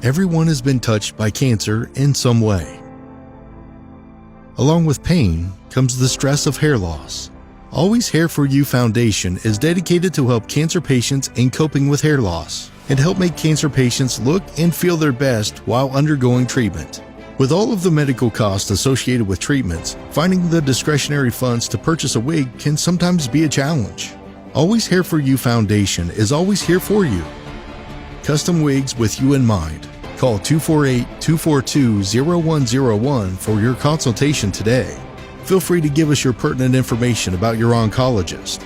Everyone has been touched by cancer in some way. Along with pain comes the stress of hair loss. Always Hair For You Foundation is dedicated to help cancer patients in coping with hair loss and help make cancer patients look and feel their best while undergoing treatment. With all of the medical costs associated with treatments, finding the discretionary funds to purchase a wig can sometimes be a challenge. Always Hair For You Foundation is always here for you. Custom wigs with you in mind. Call 248-242-0101 for your consultation today. Feel free to give us your pertinent information about your oncologist.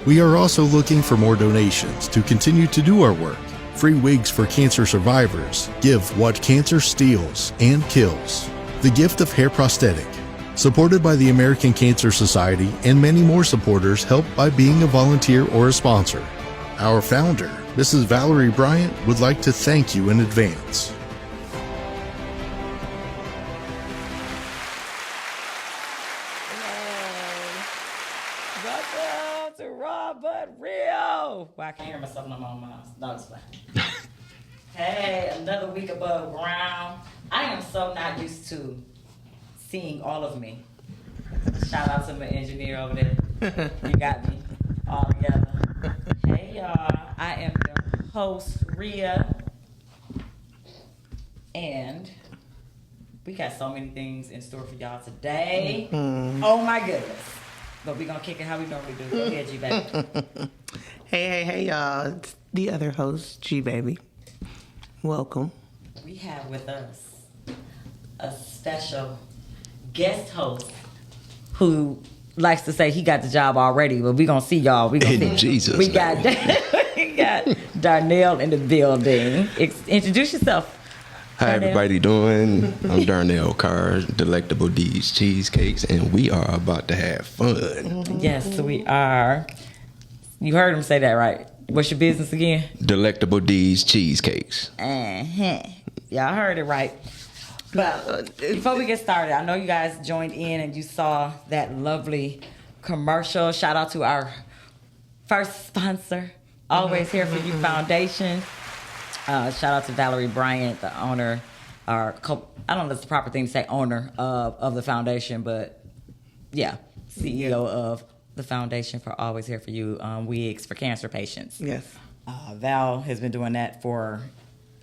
We are also looking for more donations to continue to do our work. Free wigs for cancer survivors. Give what cancer steals and kills. The gift of hair prosthetic. Supported by the American Cancer Society and many more supporters helped by being a volunteer or a sponsor. Our founder, Mrs. Valerie Bryant, would like to thank you in advance. Welcome to RawbutReal. Well, I can't hear myself no more. No, it's fine. Hey, another week above ground. I am so not used to seeing all of me. Shout out to my engineer over there. You got me all together. Hey, y'all. I am your host, Rhea. And we got so many things in store for y'all today. Oh, my goodness. But we're going to kick it how we normally do. Go ahead, G-Baby. Hey, y'all. It's the other host, G-Baby. Welcome. We have with us a special guest host who likes to say he got the job already, but we're going to see y'all. We gonna see. Jesus. We got Darnell in the building. Introduce yourself. How Darnell. everybody doing? I'm Darnell Carr, Delectable D's Cheesecakes, and we are about to have fun. Yes, we are. You heard him say that right. What's your business again? Delectable D's Cheesecakes. Y'all heard it right. But before we get started, I know you guys joined in and you saw that lovely commercial. Shout out to our first sponsor, Always Here For You Foundation. Shout out to Valerie Bryant, the owner, I don't know if it's the proper thing to say owner of the foundation, but yeah, CEO of the Foundation for Always Here For You wigs for cancer patients. Yes. Val has been doing that for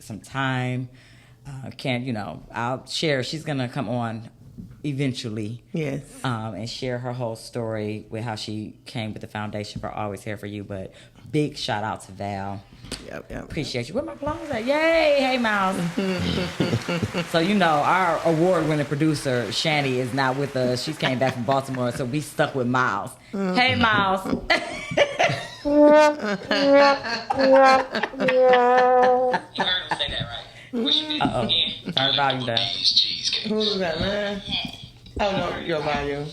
some time. I'll share. She's gonna come on eventually. Yes. And share her whole story with how she came with the Foundation for Always Here For You. But big shout out to Val. Yep. Appreciate you. Where my clothes at? Yay! Hey, Miles. So our award-winning producer Shani is not with us. She came back from Baltimore, so we stuck with Miles. Hey, Miles. Uh-oh. Turn the volume down. Who's that, man? Oh, no, your volume.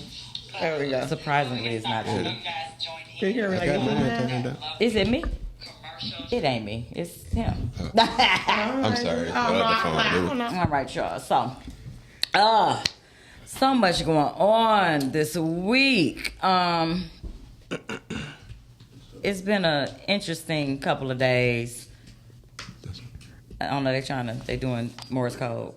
There we go. Surprisingly, it's not you. Can you hear me like this? Is it me? It ain't me. It's him. I'm sorry. All right, y'all. So much going on this week. It's been an interesting couple of days. I don't know. They're doing Morse code.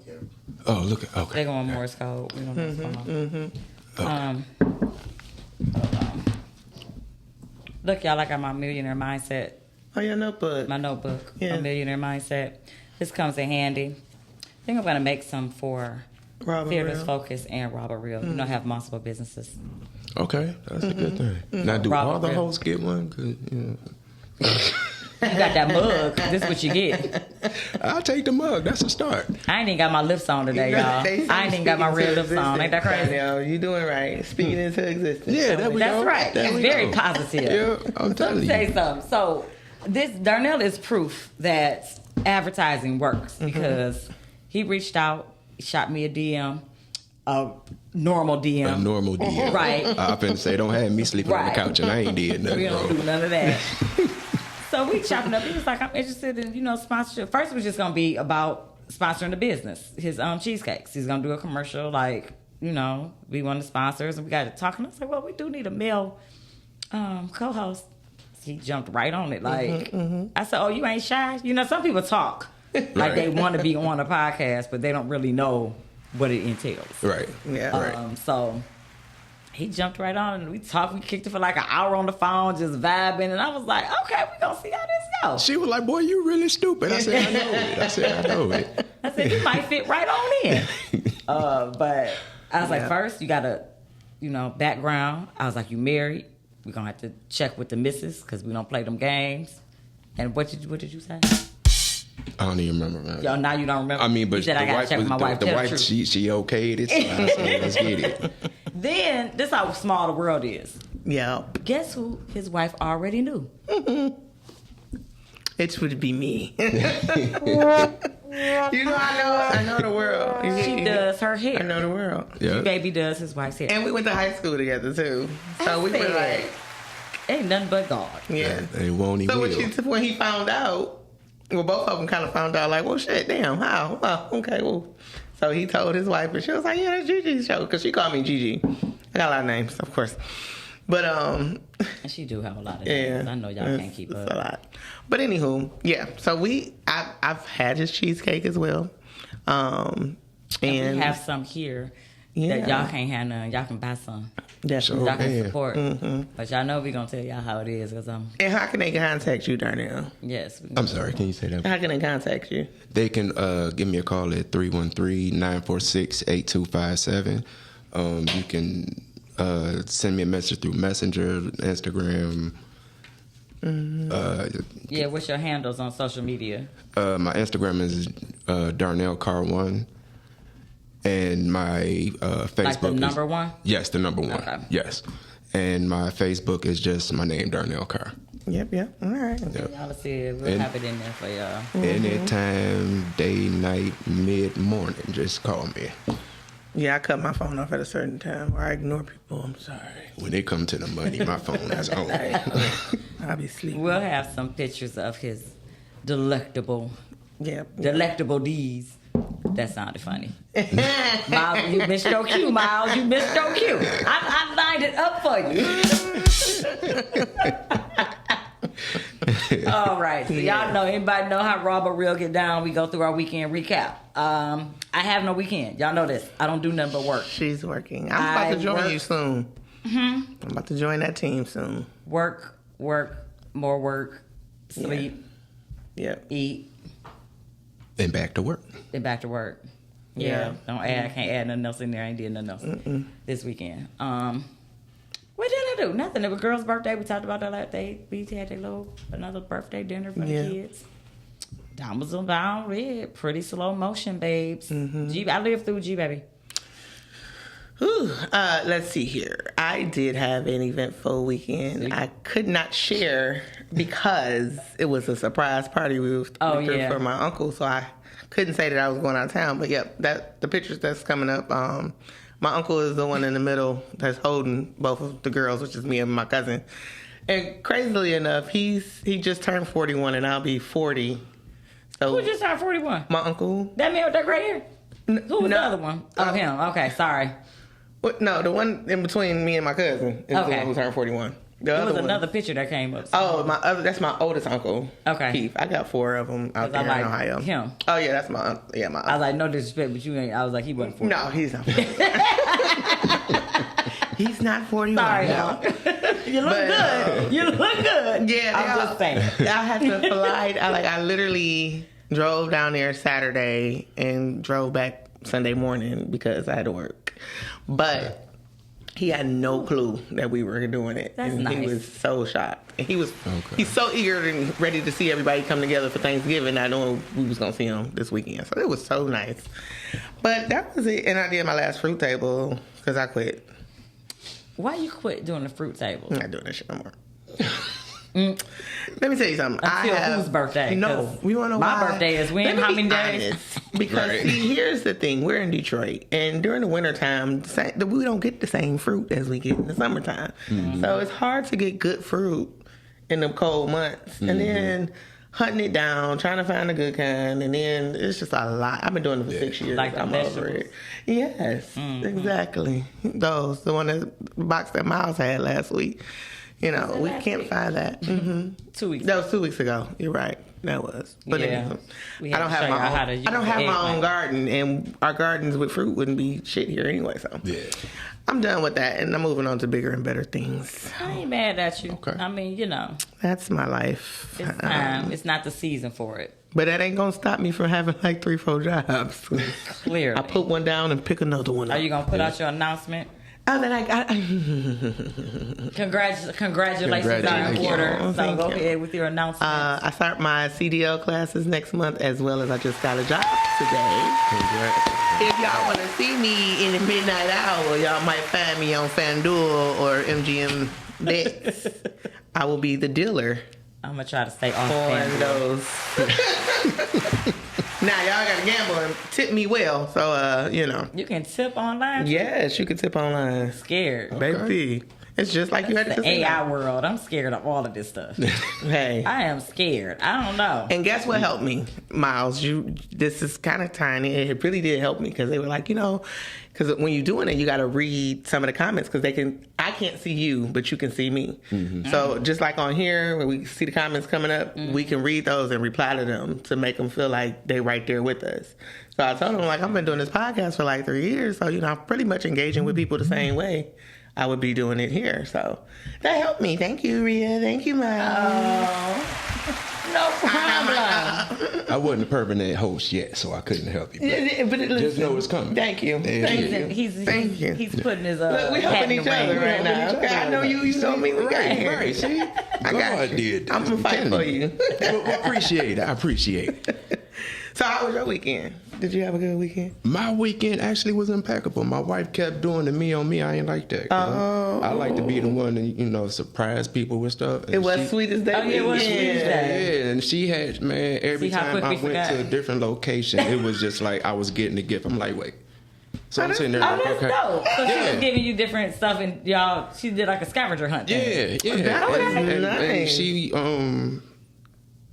Oh, look. Okay. They're going Morse code. We don't know what's going on. Hold on. Look, y'all, I got my millionaire mindset. Oh, your notebook. My notebook. Yeah. My millionaire mindset. This comes in handy. I think I'm going to make some for Fearless Focus and RawbutReal. You know, have multiple businesses. Okay, that's a good thing. Now, do all the hosts get one? 'Cause, You got that mug. This is what you get. I'll take the mug. That's a start. I ain't even got my lips on today, y'all. I ain't even got my real lips on. Ain't that crazy? Yo, you doing right. Speaking into existence. Yeah, there we go. That's right. There It's we very go. positive. Yeah, I'm telling Let me you. say something. So, Darnell is proof that advertising works because he reached out, shot me a DM a normal DM. A normal DM. Right. I finna say, don't have me sleeping on the couch and I ain't did nothing. We don't bro. do none of that. So we chopping up. He was like, I'm interested in, sponsorship. First, it was just going to be about sponsoring the business, his cheesecakes. He's going to do a commercial, like, be one of the sponsors. And we got to talking. I was like, well, we do need a male co-host. He jumped right on it. Like, I said, oh, you ain't shy? Some people talk like they want to be on a podcast, but they don't really know what it entails. Right. Yeah. Right. So he jumped right on and we talked. We kicked it for like an hour on the phone, just vibing. And I was like, okay, we're going to see how this goes. She was like, boy, you really stupid. I said, I know it. I said, you might fit right on in. But I was like, first, you got to, background. I was like, you married. We're going to have to check with the missus because we don't play them games. And what did you say? I don't even remember, man. Yo, now you don't remember. I mean, but you said the I got to wife check with my wife. the wife, she okayed it. So I said, let's get it. Then, this is how small the world is. Yeah. Guess who his wife already knew? It would be me. I know the world. She does her hair. I know the world. Yeah. Baby does his wife's hair. And we went to high school together too. So we were like, ain't nothing but God. yeah. They won't even. So when he found out, well, both of them kind of found out, like, well, shit, damn, how? Well, okay, well. So he told his wife, and she was like, yeah, that's Gigi's show. Because she called me Gigi. I got a lot of names, of course. But, And she do have a lot of names. I know y'all can't keep up. It's a lot. But anywho, yeah. So I've had his cheesecake as well. And we have some here that y'all can't have none. Y'all can buy some. Definitely. Y'all can support. But y'all know we going to tell y'all how it is. And how can they contact you, Darnell? Yes. I'm sorry, can you say that? How can they contact you? They can give me a call at 313-946-8257. You can send me a message through Messenger, Instagram. What's your handles on social media? My Instagram is Darnell Car1. And my Facebook like the number one? Yes, the number one. Okay. Yes. And my Facebook is just my name, Darnell Carr. Yep. All right. Yep. Y'all see it. We'll have it in there for y'all. Anytime, day, night, mid-morning, just call me. Yeah, I cut my phone off at a certain time, or I ignore people. I'm sorry. When they come to the money, my phone is on. I'll be sleeping. We'll have some pictures of his delectable D's. That sounded funny. Miles, you missed your cue, Miles. You missed your cue. I lined it up for you. All right. So y'all know, anybody know how RawbutReal get down? We go through our weekend recap. I have no weekend. Y'all know this. I don't do nothing but work. She's working. I'm about to join you soon. I'm about to join that team soon. Work, more work, sleep, eat. And back to work. Yeah. Don't add. I can't add nothing else in there. I ain't did nothing else this weekend. What did I do? Nothing. It was girl's birthday. We talked about that last day. We had another birthday dinner for the kids. That was about it. Pretty slow motion, babes. I lived through G, baby. Let's see here. I did have an eventful weekend. I could not share because it was a surprise party we threw for my uncle, so I couldn't say that I was going out of town. But the pictures that's coming up. My uncle is the one in the middle that's holding both of the girls, which is me and my cousin. And crazily enough, he just turned 41, and I'll be 40. So who just turned 41? My uncle. That man with that gray hair. Who was the other one? Oh, him. Okay, sorry. No, the one in between me and my cousin is the one who turned 41. There was another picture that came up. That's my oldest uncle. Okay. Keith. I got 4 of them out there in Ohio. Him. Oh, yeah, that's my uncle. Yeah, my uncle. I was like, no disrespect, but you ain't. I was like, he wasn't 41. No, he's not 41. He's not 41. Sorry, y'all. You look good. You look good. Yeah, I'm just saying. I had to fly. I literally drove down there Saturday and drove back Sunday morning because I had to work. But he had no clue that we were doing it. That's and nice. He was so shocked. And he's so eager and ready to see everybody come together for Thanksgiving. I know we was going to see him this weekend. So it was so nice. But that was it. And I did my last fruit table because I quit. Why you quit doing the fruit table? I'm not doing that shit no more. Let me tell you something. Until whose birthday? No, we want to know my why. birthday is when? How many days? Honest. Because see, here's the thing: we're in Detroit, and during the wintertime, we don't get the same fruit as we get in the summertime. So it's hard to get good fruit in the cold months, and then hunting it down, trying to find a good kind, and then it's just a lot. I've been doing it for 6 years. Like I'm over it. Yes, exactly. The one that box that Miles had last week. You know, we can't find that. 2 weeks. That was 2 weeks ago. You're right. That was. But yeah. I don't have my own garden, and our gardens with fruit wouldn't be shit here anyway. So I'm done with that, and I'm moving on to bigger and better things. I ain't mad at you. Okay. I mean, you know, that's my life. it's time. It's not the season for it. But that ain't gonna stop me from having like 3-4 jobs. Clearly, I put one down and pick another one up. Are you gonna put out your announcement? Oh, then Congratulations on your order. So go ahead with your announcement. I start my CDL classes next month, as well as I just got a job today. Congrats. If y'all want to see me in the midnight hour, y'all might find me on FanDuel or MGM Bets. I will be the dealer. I'm gonna try to stay on those. Now y'all gotta gamble and tip me well, so you know. You can tip online. Yes, you can tip online. Scared, baby. It's just like you had to the AI world. I'm scared of all of this stuff. Hey, I am scared. I don't know. And guess what helped me, Miles? This is kind of tiny. It really did help me because they were like, you know, because when you're doing it, you got to read some of the comments because I can't see you, but you can see me. So just like on here, when we see the comments coming up, we can read those and reply to them to make them feel like they right there with us. So I told them, like, I've been doing this podcast for like 3 years, so you know, I'm pretty much engaging with people the same way I would be doing it here. So that helped me. Thank you, Rhea. Thank you, Miles. No problem. I wasn't a permanent host yet, so I couldn't help you. But just know it's coming. Thank you. Thank you. He's putting his Look, we helping each other right now. Okay, I know you know me. We got here. Right, see? I got you. I'm going to fight for you. Appreciate it. I appreciate it. So how was your weekend? Did you have a good weekend? My weekend actually was impeccable. My wife kept doing the me on me. I ain't like that. I like to be the one to, you know, surprise people with stuff. And it was sweet as that. It was sweet as that. Yeah, and she had, man, every time I went to a different location, it was just like I was getting a gift. I'm like, wait. So I'm sitting there like, okay. Dope. So she was giving you different stuff, and y'all, she did like a scavenger hunt. Yeah. That was nice. And she,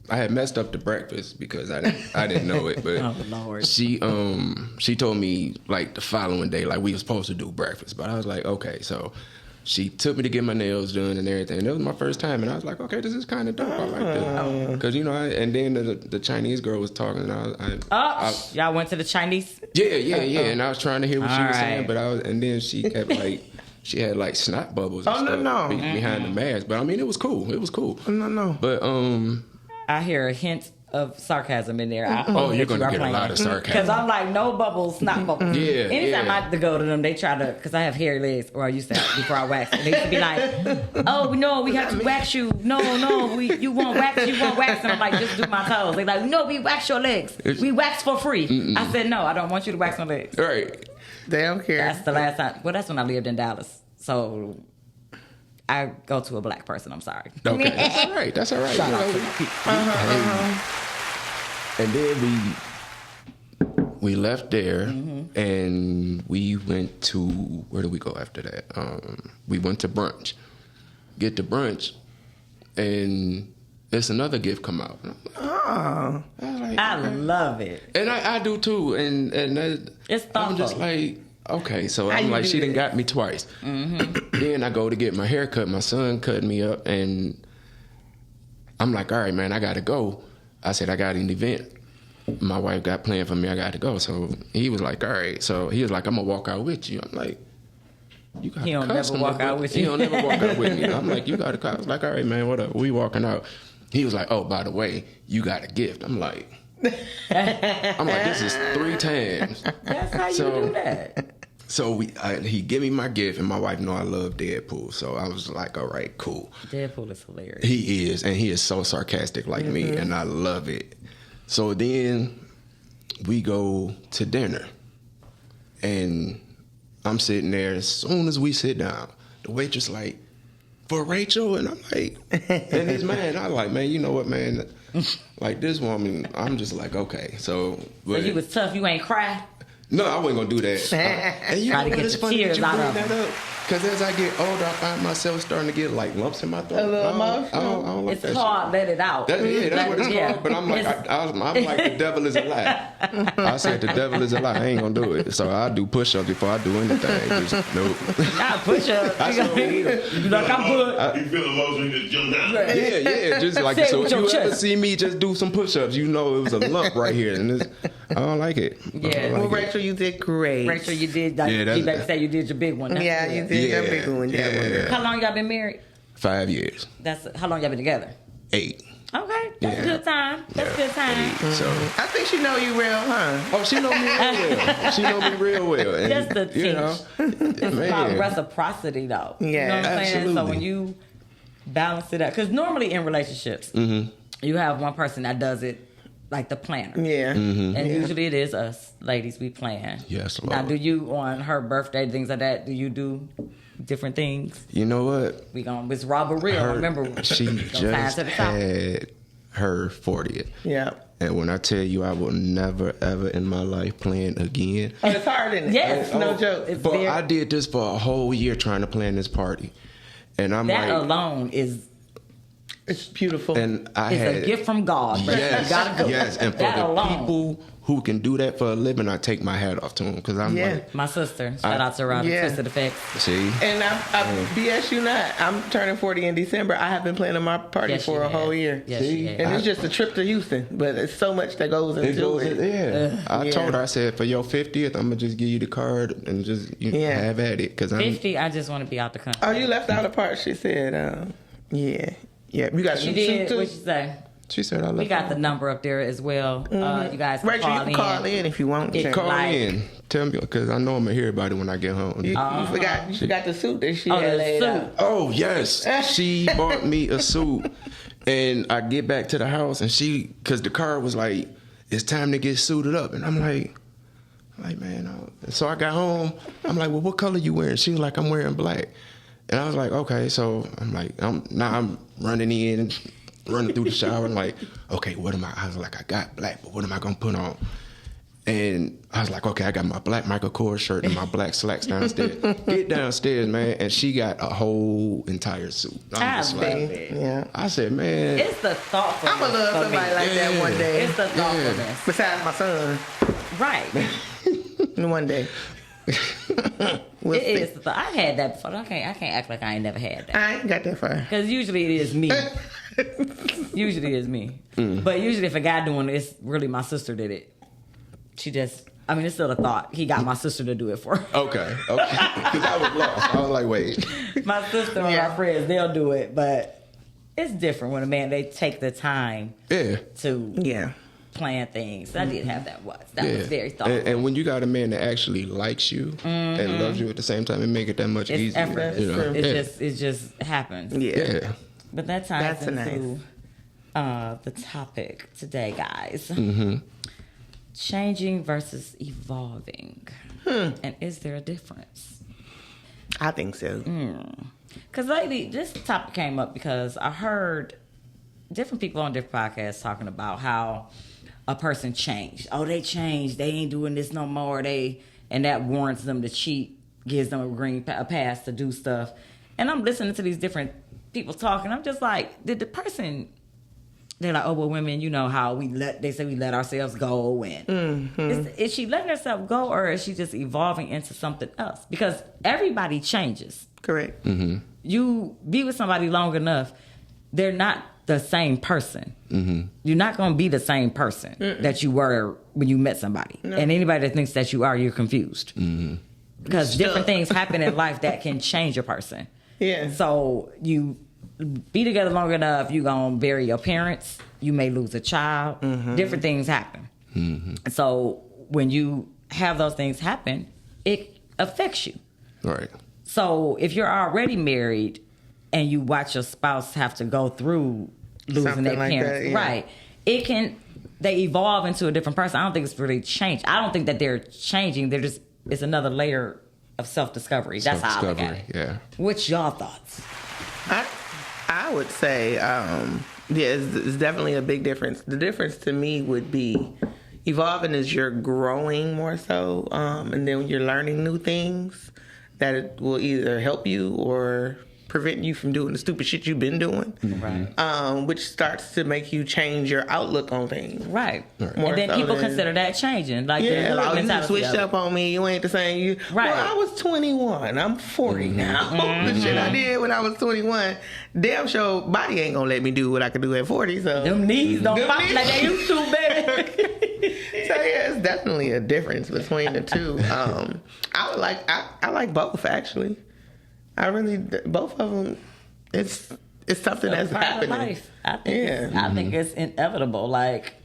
I had messed up the breakfast because I didn't know it, but oh, Lord. she told me like the following day, like we were supposed to do breakfast, but I was like, okay. So she took me to get my nails done and everything. And it was my first time, and I was like, okay, this is kind of dope. I like this because you know. And then the Chinese girl was talking, and y'all went to the Chinese? Yeah. And I was trying to hear what she was saying, but and then she kept like. She had like snot bubbles and stuff behind the mask, but I mean it was cool. No. But I hear a hint of sarcasm in there. You're going to get a lot of sarcasm. Because I'm like, no bubbles, not bubbles. Yeah. Anytime I have to go to them, they try to, because I have hairy legs, or I used to have before I waxed. And they used to be like, oh, no, we have to wax you. No, you won't wax. And I'm like, just do my toes. They're like, no, we wax your legs. We wax for free. I said, no, I don't want you to wax my legs. Right. They don't care. That's the last time. Well, that's when I lived in Dallas. So I go to a black person. I'm sorry. Okay, that's all right. Shout out to And then we left there, and we went to, where did we go after that? We went to brunch. Get to brunch, and it's another gift come out. I love it. And I do too. And it's thoughtful. I'm just like, okay, so I'm like, she done got me twice. Then I go to get my hair cut. My son cut me up, and I'm like, all right, man, I got to go. I said, I got an event my wife got planned for me. I got to go. So he was like, all right. So he was like, I'm going to walk out with you. I'm like, you got to He don't never walk out with you. He don't never walk out with me. I'm like, you got to come. I was like, all right, man, what up? We walking out. He was like, oh, by the way, you got a gift. I'm like, this is 3 times. That's how you do that. So he gave me my gift, and my wife know I love Deadpool. So I was like, all right, cool. Deadpool is hilarious. He is, and he is so sarcastic like me, and I love it. So then we go to dinner, and I'm sitting there. As soon as we sit down, the waitress like, for Rachel? And I'm like, and this man, I'm like, man, you know what, man? Like this woman, I'm just like, okay. So you was tough. You ain't cry. No, I wasn't gonna do that. And you Try know to what? get It's the funny that tears you out bring of that up. Because as I get older, I find myself starting to get like lumps in my throat. A little emotional. I don't like It's that hard. Let it out. That's what it's called. But I'm like, I'm like, the devil is a lie. I said the devil is a lie. I ain't gonna do it. So I do push-ups before I do anything. Just nope. I push-ups. I sure need them. You like I'm good. You feel emotional, just jump down. Yeah. Just like, so if you ever see me just do some push-ups, you know it was a lump right here, and I don't like it. Yeah. Well, Rachel, you did great. Rachel, you did. Like, Yeah, you better say you did your big one. That's Yeah, good. you did your big one. Yeah. How long y'all been married? 5 years. That's how long y'all been together? 8. Okay, that's a good time. That's a good time. 8. So. I think she know you real, huh? Oh, she know me real well. She know me real well. And, Just the you know, It's about man. reciprocity, though. Yeah, you know what I'm saying? So absolutely. when you balance it out, because normally in relationships, you have one person that does it like the planner. Yeah. And usually it is us, ladies, we plan. Yes, Now, Lord. do you, on her birthday, things like that, do you do different things? You know what? It's RawbutReal. Remember, She just had her 40th. Yeah. And when I tell you, I will never, ever in my life plan again. Oh, it's hard, isn't it? Yes. It's no joke. It's But very, I did this for a whole year trying to plan this party. And I'm that like... alone is It's beautiful. And I it's had... a gift from God. Bro. Yes, You gotta go. yes. And for That the alone. people who can do that for a living, I take my hat off to them. Because I'm like... My sister, shout out to Robin Yeah. Twisted Effects. See? And I BS you not. I'm turning 40 in December. I have been planning my party Yes, for she a whole has. year. Yes, she has. And it's just a trip to Houston, but it's so much that goes into it. Yeah. I Yeah. told her, I said, for your 50th, I'm going to just give you the card and just have at it. Cause 50, I just want to be out the country. Oh, you left out a part. She said, yeah. You got She some did. too? What she say? she said, I love We got the number up there as well. You guys can Rachel, call you can in. call in if you want. If to. Call like- in. Tell me, because I know I'm going to hear about it when I get home. You forgot the suit that she Oh, had the laid suit. out. Oh, yes. She bought me a suit. And I get back to the house, and because the car was like, it's time to get suited up. And I'm like, man. So I got home. I'm like, well, what color you wearing? She was like, I'm wearing black. And I was like, okay. So I'm like, I'm running in, running through the shower. I'm like, okay, I was like, I got black, but what am I going to put on? And I was like, okay, I got my black Michael Kors shirt and my black slacks downstairs. Get downstairs, man, and she got a whole entire suit. I'm just like, Yeah. I said, man. It's the thoughtfulness. I'm going to love for somebody me. like that one day. It's the thoughtfulness. Besides my son. Right. One day. We'll It see. is. I had that before. I can't act like I ain't never had that. I ain't got that far. Because usually it is me. Usually it is me. But usually if a guy doing it, it's really my sister did it. She just, it's still a thought. He got my sister to do it for him. Okay. Because I was lost. I was like, wait. My sister and my friends, they'll do it. But it's different when a man, they take the time to plan things. I did have that once. That was very thoughtful. And when you got a man that actually likes you and loves you at the same time, it make it that much It's easier. effortless. You know? It just happens. Yeah. But that ties That's into the topic today, guys. Changing versus evolving. And is there a difference? I think so. Because lately, this topic came up because I heard different people on different podcasts talking about how a person changed. Oh, they changed. They ain't doing this no more. And that warrants them to cheat, gives them a pass to do stuff. And I'm listening to these different people talking. I'm just like, did the person... They're like, oh, well, women, you know how they say we let ourselves go. And is she letting herself go, or is she just evolving into something else? Because everybody changes. Correct. You be with somebody long enough, they're not the same person. You're not going to be the same person that you were when you met somebody. No. And anybody that thinks that you are, you're confused. Because different things happen in life that can change a person. Yeah. So you be together long enough, you're going to bury your parents. You may lose a child. Different things happen. So when you have those things happen, it affects you. Right. So if you're already married and you watch your spouse have to go through losing Something their like parents, that, yeah. right? They evolve into a different person. I don't think it's really changed. I don't think that they're changing. It's another layer of self-discovery. That's how I look at it. Yeah. What's y'all thoughts? I would say Yeah, it's definitely a big difference. The difference to me would be evolving is you're growing more so, and then you're learning new things that it will either help you or prevent you from doing the stupid shit you've been doing. Right. Which starts to make you change your outlook on things. Right. And then people consider that changing. Like, yeah, like, you switched up on me. You ain't the same. You, right. Well, I was 21. I'm 40 now. The shit I did when I was 21, damn sure body ain't gonna let me do what I could do at 40. So them knees don't pop like they used to, baby. So yeah, it's definitely a difference between the two. I like both, actually. I really, both of them, it's something that's happening. Life. I think it's inevitable. Like,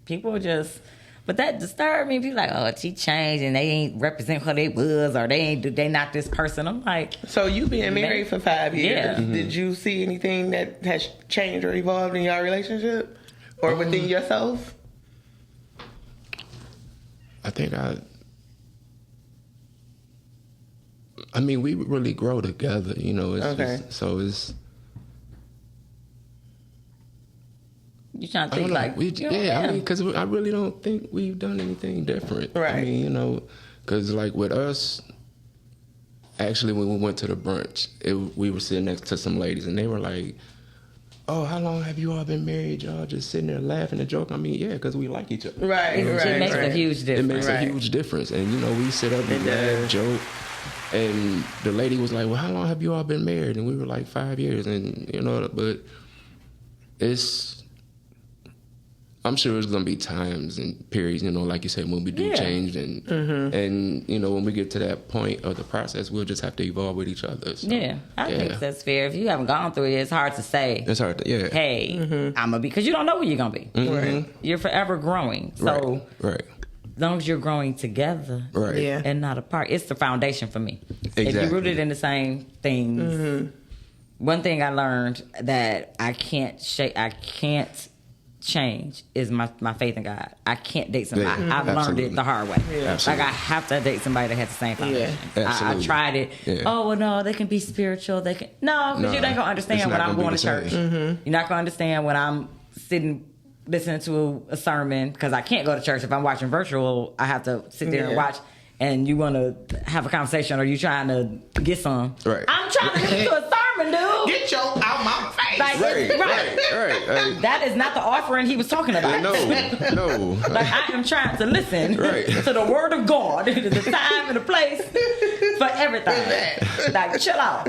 people just, but that disturbed me. People like, oh, she changed and they ain't represent who they was, or they not this person. I'm like, so you being married for 5 years, yeah. Did you see anything that has changed or evolved in your relationship or within yourself? I think I mean, we really grow together, you know. It's just, you trying to think like, I mean, because I really don't think we've done anything different. Right. I mean, you know, because like with us, actually, when we went to the brunch, we were sitting next to some ladies, and they were like, "Oh, how long have you all been married? Y'all just sitting there laughing and joking." I mean, yeah, because we like each other. Right. It makes a huge difference. It makes a huge difference, and you know, we sit up and laugh, joke. And the lady was like, well, how long have you all been married? And we were like 5 years. And, you know, but I'm sure it's going to be times and periods, you know, like you said, when we do change. And, and, you know, when we get to that point of the process, we'll just have to evolve with each other. So, I think that's fair. If you haven't gone through it, it's hard to say. It's hard to, hey, I'm going to be, because you don't know where you're going to be. Right. You're forever growing. So, right. As long as you're growing together and not apart, it's the foundation for me. Exactly. If you're rooted in the same things, one thing I learned that I can't change is my faith in God. I can't date somebody. I've learned it the hard way. Like, I have to date somebody that has the same foundation. I tried it. Yeah. Oh, well, no, they can be spiritual. They can because you're not going to understand when I'm going to church. You're not going to understand when I'm sitting listening to a sermon, because I can't go to church. If I'm watching virtual, I have to sit there and watch, and you want to have a conversation, or you trying to get some. Right. I'm trying to listen to a sermon, dude. Get your out my face. Like, right. That is not the offering he was talking about. No. Like, I am trying to listen to the word of God, the time and the place for everything. Like, chill out.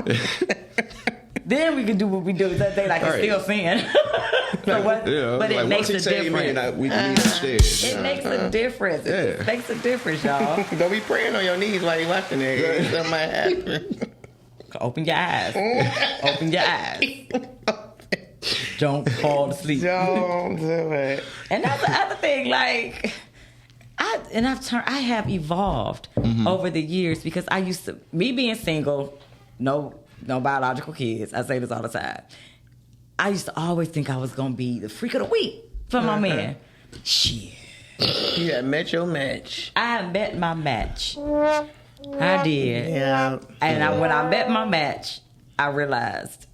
Then we can do what we do that day, like it's still sin. But it like, makes a difference. It makes a difference. It makes a difference, y'all. Don't be praying on your knees while you're watching it. Something might happen. Open your eyes. Open your eyes. Don't fall asleep. Don't do it. And that's the other thing. Like, I have evolved over the years, because I used to, me being single, no biological kids. I say this all the time. I used to always think I was going to be the freak of the week for my man. Shit. You had met your match. I met my match. I did. Yeah. And when I met my match, I realized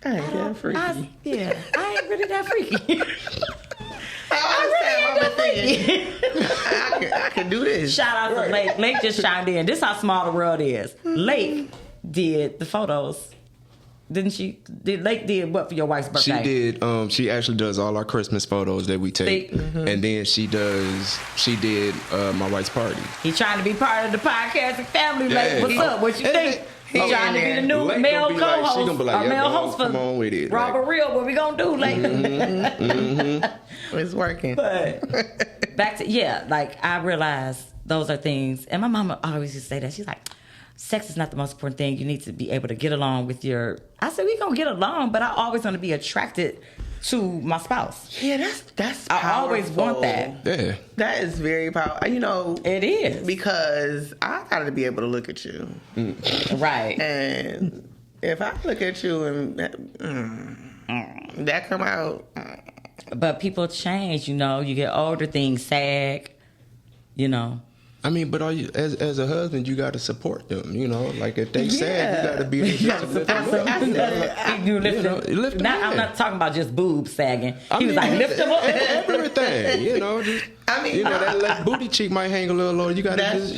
I ain't that freaky. I ain't really that freaky. I can do this. Shout out to Lake. Lake just chimed in. This is how small the world is. Lake did the photos. Didn't she? Lake did what for your wife's birthday? She did. She actually does all our Christmas photos that we take, and then she did my wife's party. He trying to be part of the podcasting family. Lake, what's up? What you think? He trying to be the new male co-host or male host for RawbutReal. What we gonna do, Lake? It's working. But back to like, I realized those are things, and my mama always used to say that. She's like, sex is not the most important thing. You need to be able to get along with your... I said, we gonna get along, but I always want to be attracted to my spouse. Yeah, that's powerful. I always want that. Yeah. That is very powerful. You know... It is. Because I gotta be able to look at you. Right. And if I look at you and that come out... But people change, you know. You get older, things sag, you know. I mean, but are you as a husband, you got to support them. You know, like if they sad, you got to be there to lift them up. Lift them I'm not talking about just boobs sagging. He was like, lift them up. Everything, you know. Just, that left booty cheek might hang a little lower. You got to just,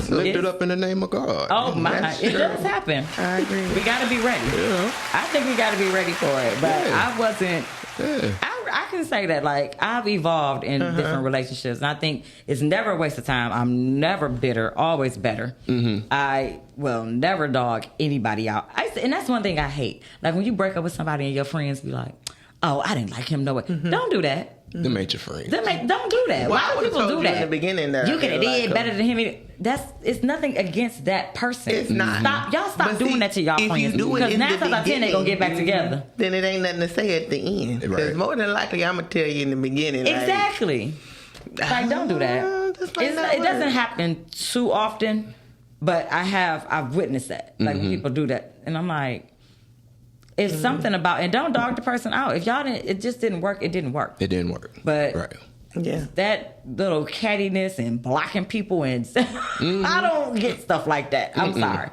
lift it up in the name of God. Oh my, it does happen. I agree. We got to be ready. Yeah. I think we got to be ready for it. But I wasn't. Yeah. I can say that, like, I've evolved in different relationships, and I think it's never a waste of time. I'm never bitter, always better. Mm-hmm. I will never dog anybody out. And that's one thing I hate. Like, when you break up with somebody and your friends be like, oh, I didn't like him no way. Mm-hmm. Don't do that. Them ain't your friends. Don't do that. Well, Why do people do that? In the beginning, that you could have did better than him. It's nothing against that person. It's not. Stop doing that to y'all friends. Because 9 times out of 10 they gonna get back together. Then it ain't nothing to say at the end. Because more than likely I'm gonna tell you in the beginning. Exactly. Like, don't do that. It doesn't happen too often, but I've witnessed that. Like, when people do that, and I'm like, it's something about, and don't dog the person out. If y'all it just didn't work. It didn't work. It didn't work. But that little cattiness and blocking people and I don't get stuff like that. I'm sorry.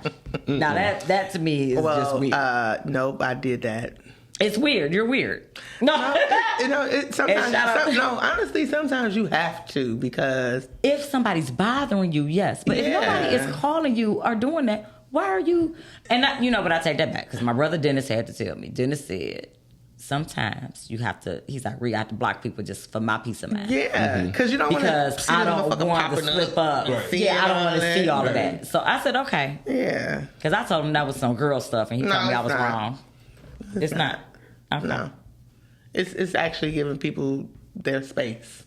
Now that to me is just weird. Nope, I did that. It's weird. You're weird. Honestly, sometimes you have to, because if somebody's bothering you, yes. But if nobody is calling you or doing that, why are you? And but I take that back, because my brother Dennis had to tell me. Dennis said, sometimes you have to. He's like, I have to block people just for my peace of mind. Yeah, because you don't want to. Because I don't want to slip up. Right. Yeah, I don't want to see all of that. So I said, okay. Yeah. Because I told him that was some girl stuff, and he told me I was wrong. It's not. Okay. No. It's actually giving people their space.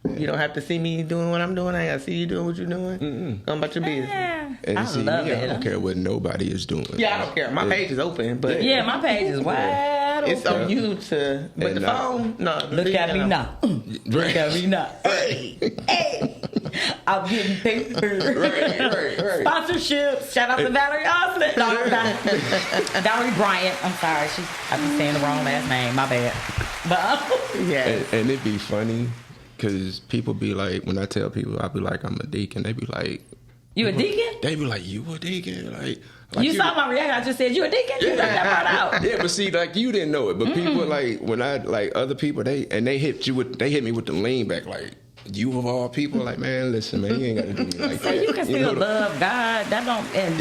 You don't have to see me doing what I'm doing. I got to see you doing what you're doing. Go about your business. And I love it. I don't care what nobody is doing. Yeah, I don't care. My page is open, but my page is wide open. It's on you to. But the phone, no. Look at me now. Look at me now. Hey, I'm getting paper. Right. Sponsorships. Shout out to Valerie Austin. Valerie Bryant. I'm sorry. I've been saying the wrong last name. My bad. But and it'd be funny, because people be like, when I tell people, I be like, I'm a deacon. They be like, you a deacon? They be like, you a deacon? Like you saw my reaction. I just said, you a deacon? You took that part out. Yeah, but see, like, you didn't know it. But people, like, when I, like, other people, they hit me with the lean back, like, you of all people, like, man, listen, man, you ain't got to do me like that. You can still love God. That don't, and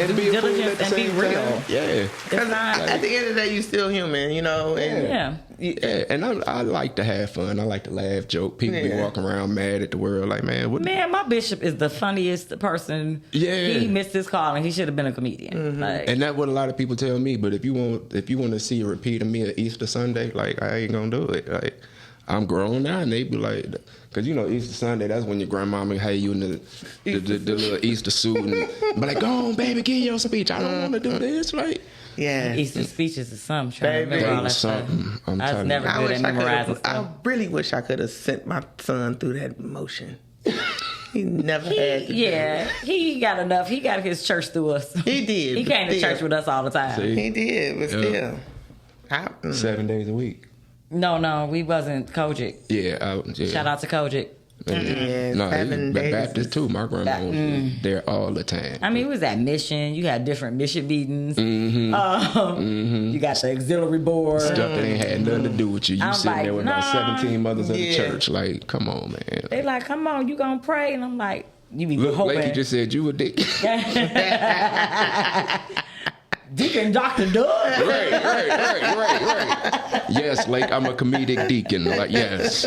do be diligence and be real. Time. Yeah. Because at the end of the day, you're still human, you know? And and I like to have fun. I like to laugh, joke. People be walking around mad at the world, like, man, what? Man, my bishop is the funniest person. Yeah. He missed his calling. He should have been a comedian. Mm-hmm. Like, and that's what a lot of people tell me. But if you want to see a repeat of me at Easter Sunday, like, I ain't gonna do it. Like, I'm grown now, and they be like, because Easter Sunday, that's when your grandmama had you in the little Easter suit, and be like, go on, baby, give your speech. I don't want to do this, like. Yeah. Easter speeches is something. Trying to remember all that stuff. I was never good at memorizing stuff. I really wish I could have sent my son through that motion. He never had to. Yeah, he got enough. He got his church through us. He did. He came to church with us all the time. See? He did, but still. 7 days a week. No, we wasn't Kojic. Yeah. Shout out to Kojic. Yeah, 7 days. Baptist too. My grandma was there all the time. I mean, it was at mission. You had different mission meetings. You got the auxiliary board. Stuff that ain't had nothing to do with you. You sitting there with about 17 mothers in the church. Like, come on, man. They like, come on, you gonna pray? And I'm like, you be hoping. Like you just said, you a dick. Deacon Dr. Doug. Right. Yes, like I'm a comedic deacon. Like, yes.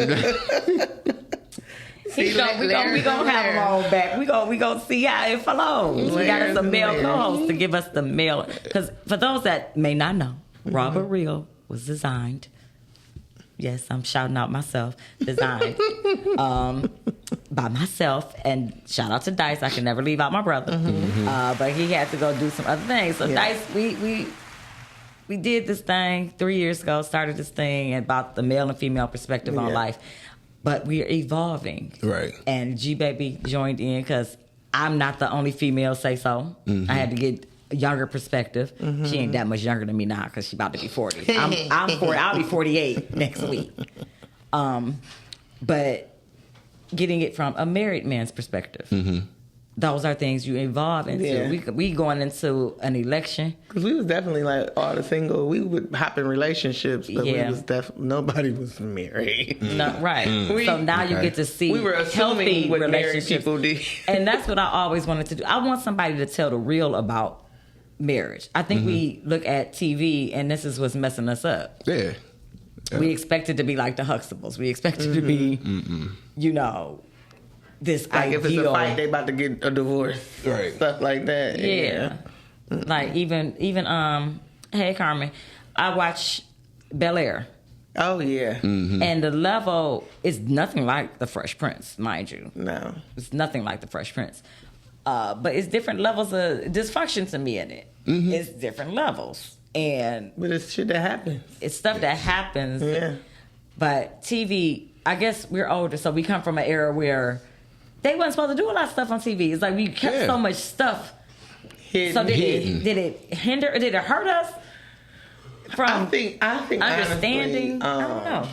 We gonna have them all back. We gonna see how it flows. We got us a male co-host to give us the male. Because for those that may not know, RawbutReal was designed. Yes, I'm shouting out myself. Designed by myself, and shout out to Dice. I can never leave out my brother, but he had to go do some other things. So Dice, we did this thing 3 years ago. Started this thing about the male and female perspective on life, but we are evolving. Right. And G Baby joined in because I'm not the only female say so. I had to get a younger perspective. She ain't that much younger than me now because she's about to be 40. I'm 40. I'll be 48 next week. But getting it from a married man's perspective. Those are things you evolve into. Yeah. We going into an election. Because we was definitely like all the single. We would hop in relationships, but we was nobody was married. No, right. So now you get to see healthy what relationships. Married people did. And that's what I always wanted to do. I want somebody to tell the real about marriage. I think we look at TV and this is what's messing us up. Yeah. We expect it to be like the Huxtables. We expect it to be, you know, this like ideal. if it's a fight, they about to get a divorce, right? Stuff like that. Yeah. Like even hey Carmen, I watch Bel Air. Oh yeah. And the level is nothing like the Fresh Prince, mind you. No, it's nothing like the Fresh Prince. But it's different levels of dysfunction to me in it. It's different levels, but it's shit that happens. It's stuff that happens. Yeah. But TV, I guess we're older, so we come from an era where they wasn't supposed to do a lot of stuff on TV. It's like we kept so much stuff hidden. So did it hinder or did it hurt us from I think understanding? Honestly, I don't know.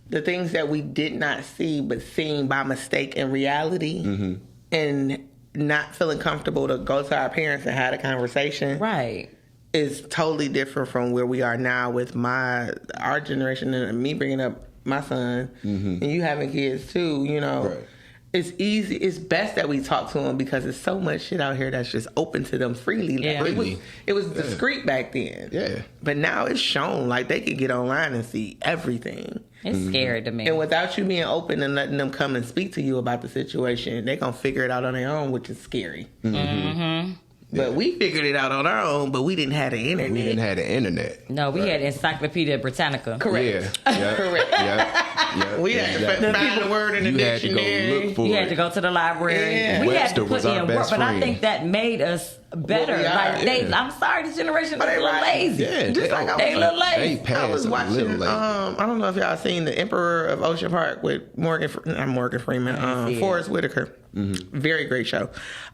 The things that we did not see but seeing by mistake in reality and not feeling comfortable to go to our parents and have a conversation. Right. Is totally different from where we are now with our generation and me bringing up my son and you having kids too, you know. Right. It's easy. It's best that we talk to them because there's so much shit out here that's just open to them freely. Yeah. It was discreet back then. Yeah. But now it's shown. Like they could get online and see everything. It's scary to me. And without you being open and letting them come and speak to you about the situation, they're going to figure it out on their own, which is scary. But we figured it out on our own, but we didn't have the internet. We didn't have the internet. No, we had Encyclopedia Britannica. Correct. Yeah. Correct. Yeah. We had to find the word in the dictionary. Had to go look for You had to go to the library. Yeah. We Webster had to was put our in best work, but I friend. think that made us better. I'm sorry, this generation is a little lazy. Yeah, Just like they a little lazy. They passed I was watching. a little late. I don't know if y'all seen The Emperor of Ocean Park with Morgan Freeman, Forrest Whitaker. Very great show.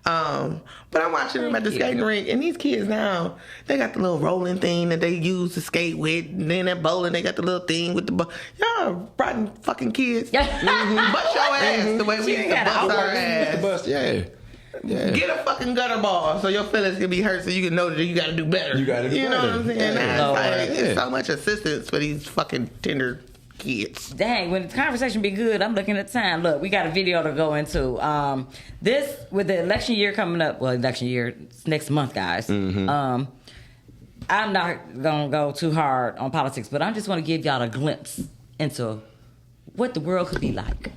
But I'm watching them at the skating rink, and these kids now, they got the little rolling thing that they use to skate with, and then at bowling, they got the little thing with the y'all rotten fucking kids. Bust your ass the way we used to bust our ass. Yeah. Get a fucking gutter ball so your feelings can be hurt so you can know that you got to do better. You got to do better. You know what I'm saying? Yeah. It's so much assistance for these fucking tender kids. Dang, when the conversation be good, I'm looking at the time. Look, we got a video to go into. This, with the election year coming up, election year, it's next month, guys. I'm not going to go too hard on politics, but I just want to give y'all a glimpse into what the world could be like.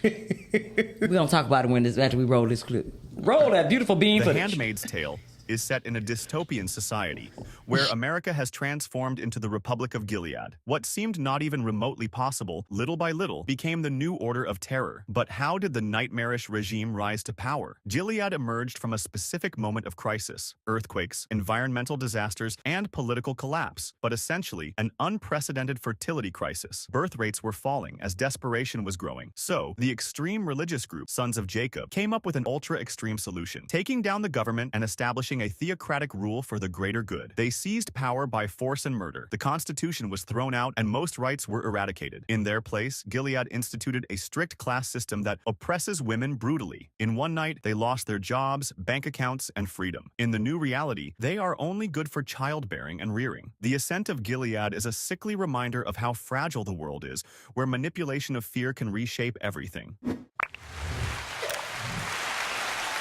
We're going to talk about it after we roll this clip. Roll that beautiful bean The footage. Handmaid's Tale is set in a dystopian society where America has transformed into the Republic of Gilead. What seemed not even remotely possible, little by little, became the new order of terror. But how did the nightmarish regime rise to power? Gilead emerged from a specific moment of crisis: earthquakes, environmental disasters, and political collapse, but essentially an unprecedented fertility crisis. Birth rates were falling as desperation was growing. So, the extreme religious group, Sons of Jacob, came up with an ultra-extreme solution, taking down the government and establishing a theocratic rule for the greater good. They seized power by force and murder. The Constitution was thrown out and most rights were eradicated. In their place, Gilead instituted a strict class system that oppresses women brutally. In one night, they lost their jobs, bank accounts, and freedom. In the new reality, they are only good for childbearing and rearing. The ascent of Gilead is a sickly reminder of how fragile the world is, where manipulation of fear can reshape everything.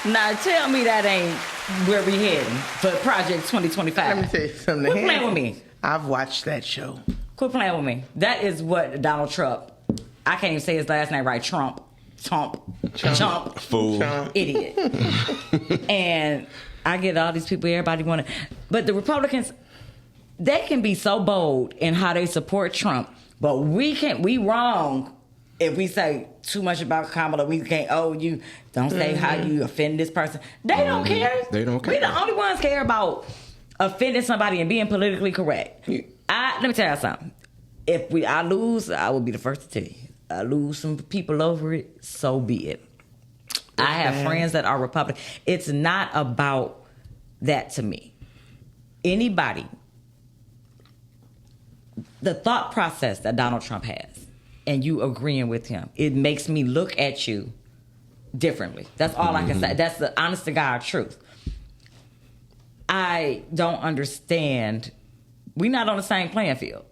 Now tell me that ain't where we heading for Project 2025. Let me tell you something. Quit playing with me. I've watched that show. Quit playing with me. That is what Donald Trump, I can't even say his last name right, Trump, Fool. idiot. And I get all these people, everybody want to, but the Republicans, they can be so bold in how they support Trump, but we wrong if we say too much about Kamala. We can't, you don't say how you offend this person. They don't care. They don't care. We the only ones care about offending somebody and being politically correct. Let me tell you something. If I lose, I will be the first to tell you. I lose some people over it, so be it. I have friends that are Republican. It's not about that to me. Anybody, the thought process that Donald Trump has, and you agreeing with him. It makes me look at you differently. That's all I can say. That's the honest to God truth. I don't understand. We're not on the same playing field.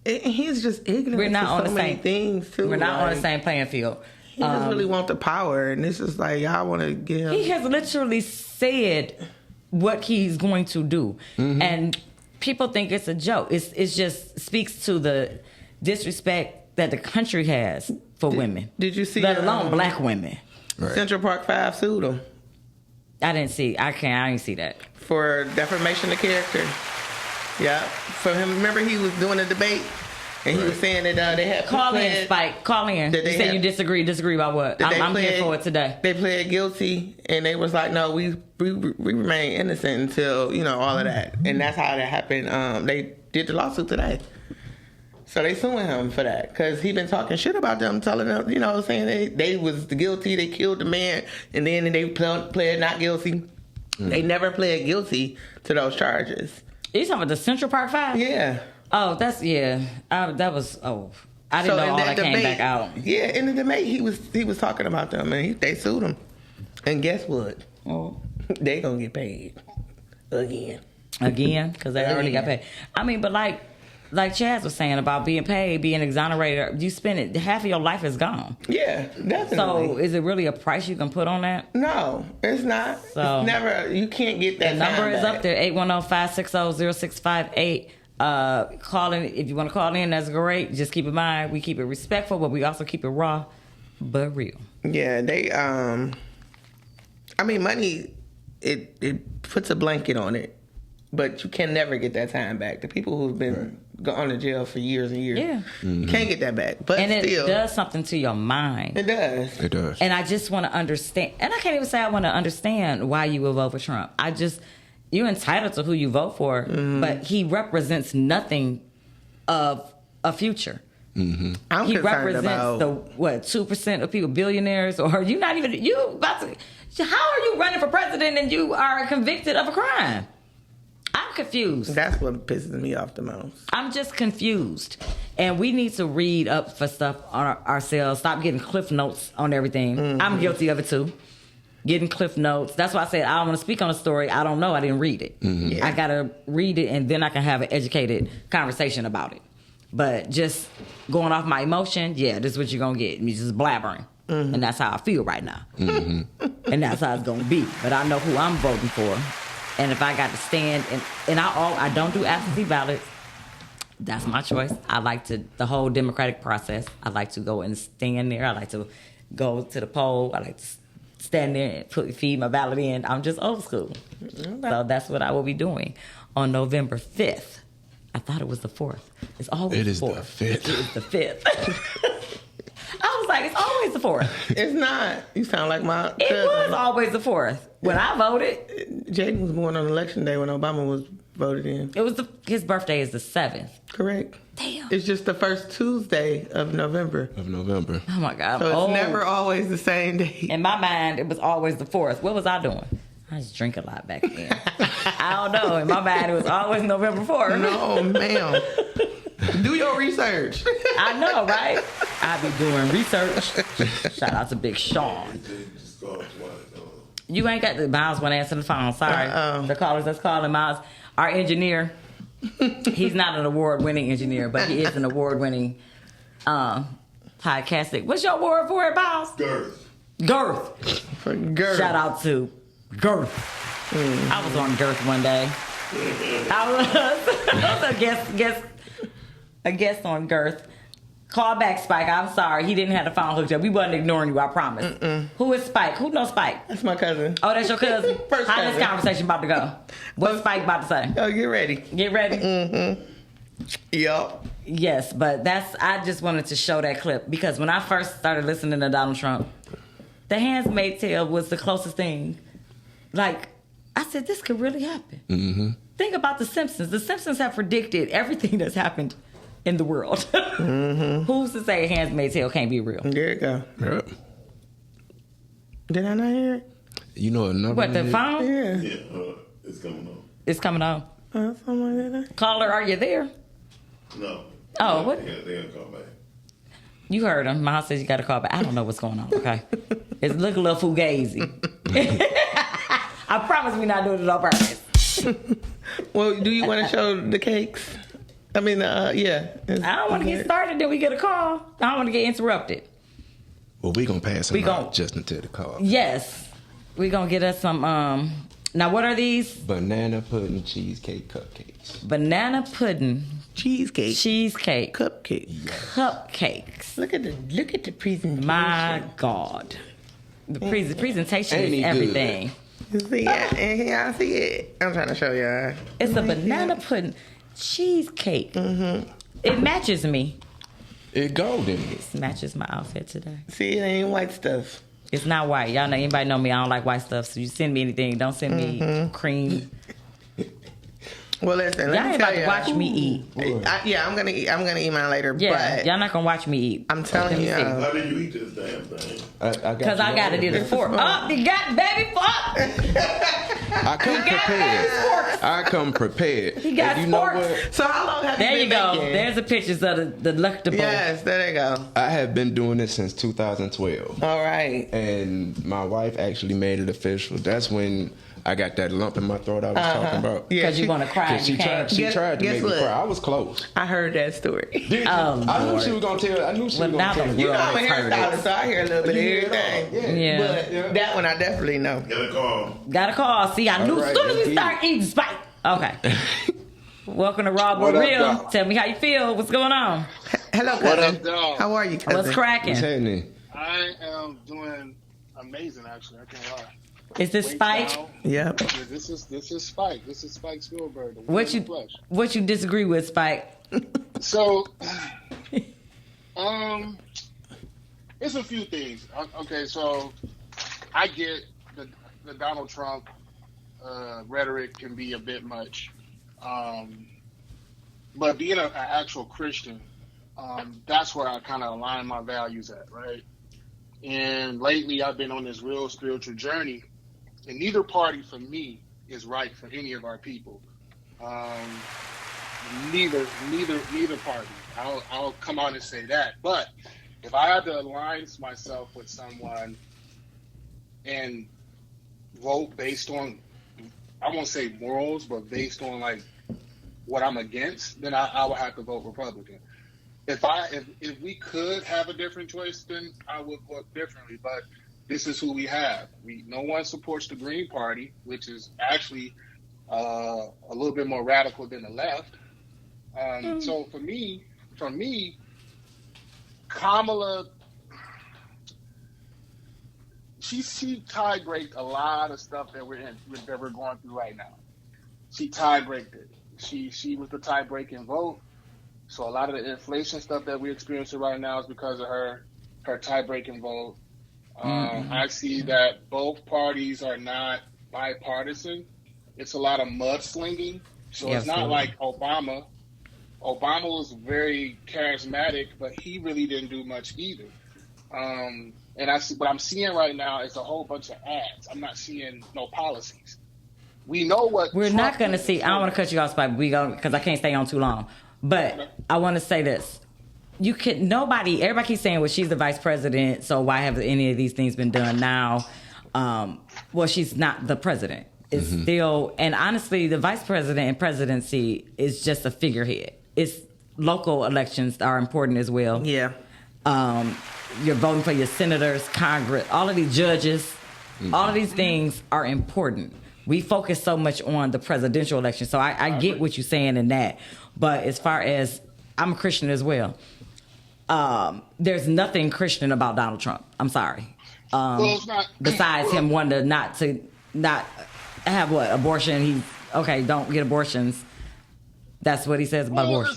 He's just ignorant. We're not on the same things too. We're not on the same playing field. He just really want the power, and this is like y'all want to get him. He has literally said what he's going to do, and people think it's a joke. It just speaks to the disrespect that the country has for women. Did you see? Let alone black women. Right. Central Park 5 sued him. I didn't see. I didn't see that. For defamation of character. Yeah. For him, remember he was doing a debate, and he was saying that they had call in, Spike. Call in. You said you disagree. Disagree about what? I'm here for it today. They pled guilty, and they was like, no, we remain innocent until all of that, and that's how that happened. They did the lawsuit today. So they suing him for that because he been talking shit about them, telling them, saying they was guilty, they killed the man, and then they pled not guilty. They never pled guilty to those charges. You talking about the Central Park 5? Yeah. Oh, that's that was I didn't know all that came back out. Yeah, in the debate he was talking about them, and they sued him. And guess what? Oh, they gonna get paid again because they already got paid. I mean, but like Chaz was saying about being paid, being exonerated, you spend it, half of your life is gone. Yeah, definitely. So is it really a price you can put on that? No, it's not. So, it's never, you can't get that. The number is back. up there, 810-560-0658. Call in, if you want to call in, that's great. Just keep in mind, we keep it respectful, but we also keep it raw, but real. Yeah, they, money, it puts a blanket on it, but you can never get that time back. The people who've been gone to jail for years and years, you can't get that back. But and still, it does something to your mind. It does. It does. And I just want to understand, and I can't even say I want to understand why you will vote for Trump. You're entitled to who you vote for, but he represents nothing of a future. I'm he concerned represents about 2% of people, billionaires, or you not even how are you running for president and you are convicted of a crime? I'm confused. That's what pisses me off the most. I'm just confused. And we need to read up for stuff on ourselves. Stop getting cliff notes on everything. I'm guilty of it too. Getting cliff notes. That's why I said I don't want to speak on a story. I don't know. I didn't read it. I got to read it and then I can have an educated conversation about it. But just going off my emotion, this is what you're going to get. Me just blabbering. And that's how I feel right now. And that's how it's going to be. But I know who I'm voting for. And if I got to stand, and I don't do absentee ballots, that's my choice. I like the whole democratic process. I like to go and stand there. I like to go to the poll. I like to stand there and feed my ballot in. I'm just old school. So that's what I will be doing on November 5th. I thought it was the 4th. It's always the 4th. It is It is the the 5th. 5th. I was like, it's always the 4th. It's not. You sound like my cousin. It was always the 4th. When I voted. Jaden was born on election day when Obama was voted in. It was his birthday is the 7th. Correct. Damn. It's just the first Tuesday of November. Oh my God. So it's never always the same day. In my mind, it was always the 4th. What was I doing? I just drink a lot back then. I don't know. In my mind, it was always November 4th. No, ma'am. Do your research. I know, right? I be doing research. Shout out to Big Sean. You ain't got the Miles want to answer the phone. Sorry. The callers that's calling Miles. Our engineer, he's not an award-winning engineer, but he is an award-winning podcastic. What's your award for it, Miles? Girth. For girth. Shout out to Girth. I was on Girth one day. I was a guest on Girth. Call back, Spike. I'm sorry. He didn't have the phone hooked up. We wasn't ignoring you, I promise. Who is Spike? Who knows Spike? That's my cousin. Oh, that's your cousin? First How cousin. this conversation about to go? What's Spike about to say? Oh, get ready. Get ready? Yup. Yes, but I just wanted to show that clip because when I first started listening to Donald Trump, The Handmaid's Tale was the closest thing. Like, I said, this could really happen. Think about The Simpsons. The Simpsons have predicted everything that's happened in the world. Who's to say Handmaid's Tale can't be real? There you go. Yep. Did I not hear it? You know another What, the phone? Yeah. It's coming on. It's coming on. Something like that. Caller, are you there? No. Oh, what? They're gonna call back. You heard him. Ma says you got to call back. I don't know what's going on, okay? It's looking a little fugazi. I promise we're not doing it on purpose. Well, do you want to show the cakes? I mean, yeah. I don't want to get started, then we get a call. I don't want to get interrupted. Well, we going to pass them out just until the call. Yes. We going to get us some, now what are these? Banana pudding cheesecake cupcakes. Banana pudding. Cheesecake. Cupcake. Yes. Cupcakes. Look at the presentation. My God. The presentation is everything. You see it? And here I see it. I'm trying to show y'all. It's a banana pudding cheesecake. Mm-hmm. It matches me. It golden. It matches my outfit today. See, it ain't white stuff. It's not white. Y'all know, anybody know me, I don't like white stuff. So you send me anything, don't send me cream. Well, listen, y'all ain't about to watch me eat. I'm gonna eat mine later. Yeah, but y'all not gonna watch me eat. I'm telling you. How do you eat this damn thing? Because I got it in a fork. Oh, you got baby fork. I come prepared. He got sporks. So how long have you been making? There's the pictures of the delectable. Yes, there they go. I have been doing this since 2012. All right. And my wife actually made it official. That's when I got that lump in my throat I was talking about. Because you want to cry. She tried to make me cry. I was close. I heard that story. I knew she was going to tell. I knew she was going to tell. You know, I'm a hairstylist, so I hear a little bit of everything. Yeah. But that one I definitely know. Got a call. See, I knew as soon as we start eating Spike. Okay. Welcome to RawbutReal. Tell me how you feel. What's going on? Hello, cousin. What up, dog? How are you, cousin? What's cracking? What's happening? I am doing amazing, actually. I can't lie. Is this Spike? Yep. Yeah, this is Spike. This is Spike Spielberg. What you disagree with, Spike? So, it's a few things. Okay, so I get the Donald Trump rhetoric can be a bit much, but being an actual Christian, that's where I kind of align my values at, right? And lately, I've been on this real spiritual journey. And neither party for me is right for any of our people. Neither party. I'll come out and say that. But if I had to align myself with someone and vote based on, I won't say morals, but based on like what I'm against, then I would have to vote Republican. If we could have a different choice, then I would vote differently. But this is who we have. No one supports the Green Party, which is actually a little bit more radical than the left. So for me, Kamala, she tie-breaked a lot of stuff that we're going through right now. She tie-breaked it. She was the tie-breaking vote. So a lot of the inflation stuff that we're experiencing right now is because of her tie-breaking vote. I see that both parties are not bipartisan. It's a lot of mudslinging. So it's not like Obama. Obama was very charismatic, but he really didn't do much either. And what I'm seeing right now is a whole bunch of ads. I'm not seeing no policies. We know what we're Trump not going to see. I don't want to cut you off, Spike, because I can't stay on too long. But I want to say this. Everybody keeps saying, well, she's the vice president, so why have any of these things been done now? Well, she's not the president. It's still, and honestly, the vice president and presidency is just a figurehead. It's local elections are important as well. Yeah. You're voting for your senators, Congress, all of these judges, all of these things are important. We focus so much on the presidential election, so I get what you're saying in that. But as far as, I'm a Christian as well. There's nothing Christian about Donald Trump. I'm sorry. Besides him wanting to not have abortion. Don't get abortions. That's what he says about abortion.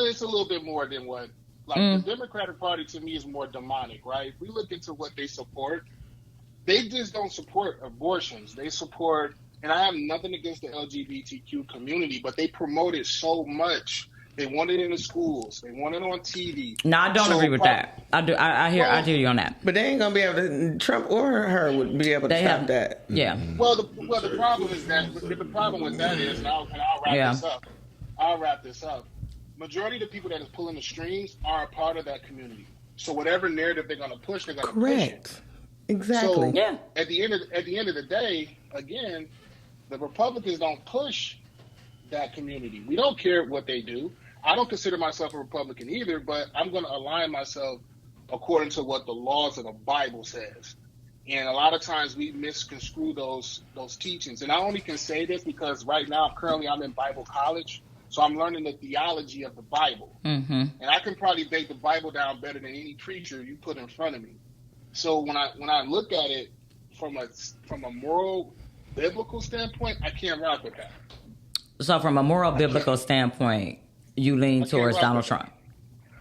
It's a little bit more than what. The Democratic Party to me is more demonic, right? If we look into what they support, they just don't support abortions. They support, and I have nothing against the LGBTQ community, but they promote it so much. They want it in the schools. They want it on TV. No, I don't agree with that. I do. I hear you on that. But they ain't gonna be able to. Trump or her would be able to stop that. Yeah. Well, the problem is that and I'll wrap this up. Majority of the people that is pulling the strings are a part of that community. So whatever narrative they're going to push, they're going to push it. Exactly. So at the end of the day, again, the Republicans don't push that community. We don't care what they do. I don't consider myself a Republican either, but I'm going to align myself according to what the laws of the Bible says. And a lot of times we misconstrue those teachings. And I only can say this because right now, currently I'm in Bible college. So I'm learning the theology of the Bible. Mm-hmm. And I can probably break the Bible down better than any preacher you put in front of me. So when I look at it from a moral, biblical standpoint, I can't rock with that. So from a moral, biblical standpoint, you lean towards Donald Trump?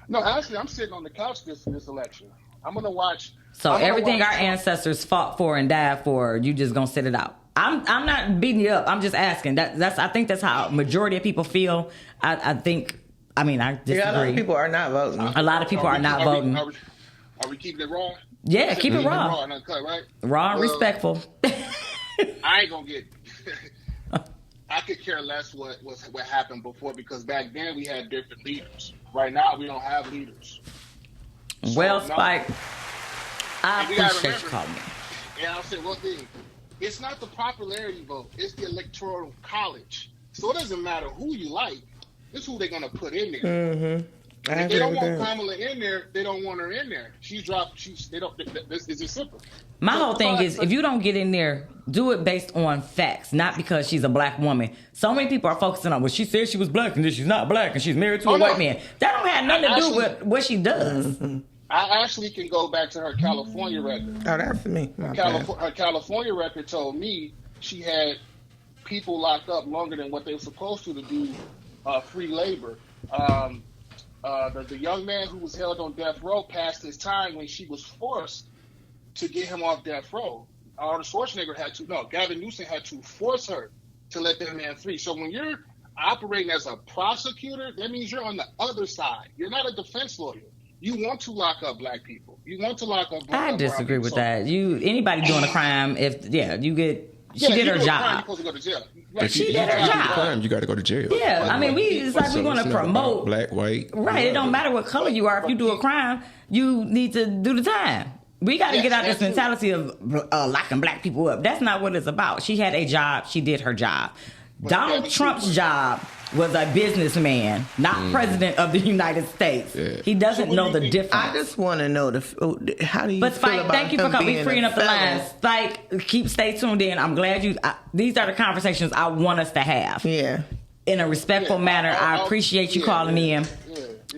No, actually, I'm sitting on the couch this election. I'm going to watch. So everything our ancestors fought for and died for, you just going to sit it out? I'm not beating you up. I'm just asking. I think that's how majority of people feel. I think. I mean, I disagree. Yeah, a lot of people are not voting. A lot of people are not voting. Are we keeping it raw? Yeah, keep it raw. Raw and uncut, right? Raw and respectful. I ain't gonna get. I could care less what happened before, because back then we had different leaders. Right now we don't have leaders. Well, Spike, I appreciate you calling me. And I'll say one thing. It's not the popularity vote. It's the electoral college. So it doesn't matter who you like. It's who they're going to put in there. Mm-hmm. If they don't want Kamala in there, they don't want her in there. This is simple. My whole thing is, if you don't get in there, do it based on facts, not because she's a black woman. So many people are focusing on, well, she said she was black and then she's not black and she's married to a white man. That don't have nothing to do with what she does. Mm-hmm. I actually can go back to her California record. Oh, that's me. Her California record told me she had people locked up longer than what they were supposed to do free labor. The young man who was held on death row passed his time when she was forced to get him off death row. Arnold Schwarzenegger Gavin Newsom had to force her to let that man free. So when you're operating as a prosecutor, that means you're on the other side. You're not a defense lawyer. You want to lock up black people. You want to lock up black people. I disagree with that. Anybody doing a crime, she did her job. You're supposed to go to jail. If she did her job, crime, you got to go to jail. Yeah, I mean, it's like we want to promote black, white. Right. It don't matter what color you are. If you do a crime, you need to do the time. We got to get out this mentality of locking black people up. That's not what it's about. She had a job. She did her job. Donald Trump's job was a businessman, not president of the United States. Yeah. He doesn't know the difference. I just want to know how do you But feel Spike, about thank you for coming. We freeing up the lines. Spike, stay tuned in. I'm glad these are the conversations I want us to have. Yeah. In a respectful manner. I appreciate you calling in.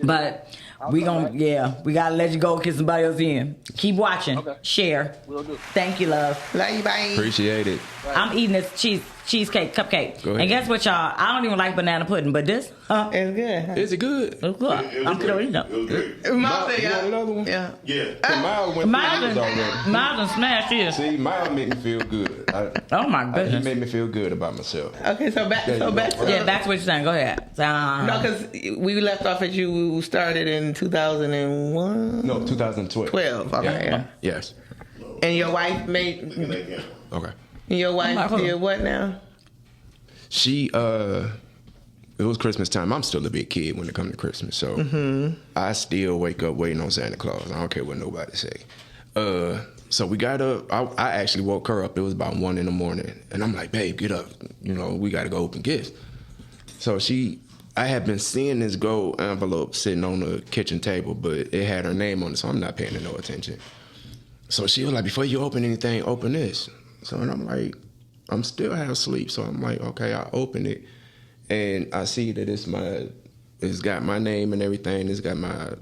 But we gotta let you go, get somebody else in. Keep watching. Okay. Share. Will do. Thank you, love. Love you, bye. Appreciate it. I'm eating this cheesecake cupcake. And guess what, y'all? I don't even like banana pudding, but this, it's good. Is it good? It's good. I'm gonna eat it. You want another one? Yeah. Miles and smashed this. See, Miles made me feel good. Oh my goodness. He made me feel good about myself. Okay, back to what you're saying. Go ahead. No, because we left off at you started in 2001. No, 2012. 12. Okay. Yeah. Yes. And your wife made. Okay. And your wife did what now? She it was Christmas time. I'm still a big kid when it comes to Christmas, so I still wake up waiting on Santa Claus. I don't care what nobody say. So we got up. I actually woke her up. It was about 1 a.m, and I'm like, babe, get up. We got to go open gifts. So I had been seeing this gold envelope sitting on the kitchen table, but it had her name on it, so I'm not paying no attention. So she was like, before you open anything, open this. So and I'm like, I'm still half asleep. So I'm like, okay, I open it, and I see that it's got my name and everything. It's got my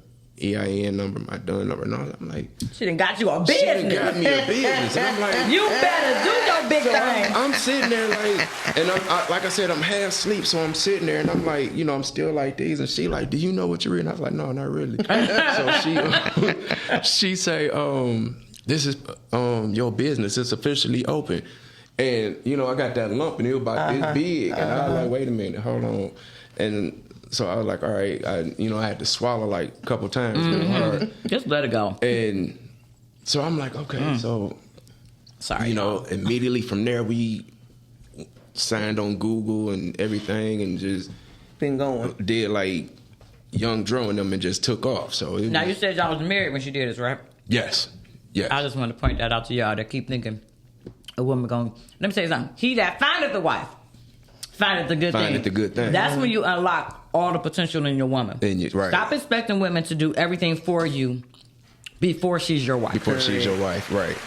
EIN number, my DUN number, and all that. I'm like, she done got you a business. She done got me a business. And I'm like, you better do your big thing. I'm sitting there like, and like I said, I'm half asleep, so I'm sitting there, and I'm like, I'm still like these, and she like, do you know what you're reading? I was like, no, not really. So she say, this is your business. It's officially open. And, I got that lump, and it was about this big. And I was like, wait a minute, hold on. And so I was like, all right, I had to swallow like a couple times. Hard. Just let it go. And so I'm like, okay, so, sorry, immediately from there, we signed on Google and everything and just been going. Did like young Dro and them and just took off. So now you said y'all was married when she did this, right? Yes. I just want to point that out to y'all that keep thinking a woman going. Let me tell you something. He that findeth the wife findeth the good thing. Findeth the good thing. That's when you unlock all the potential in your woman. Right. Stop expecting women to do everything for you before she's your wife. Before she's your wife, right.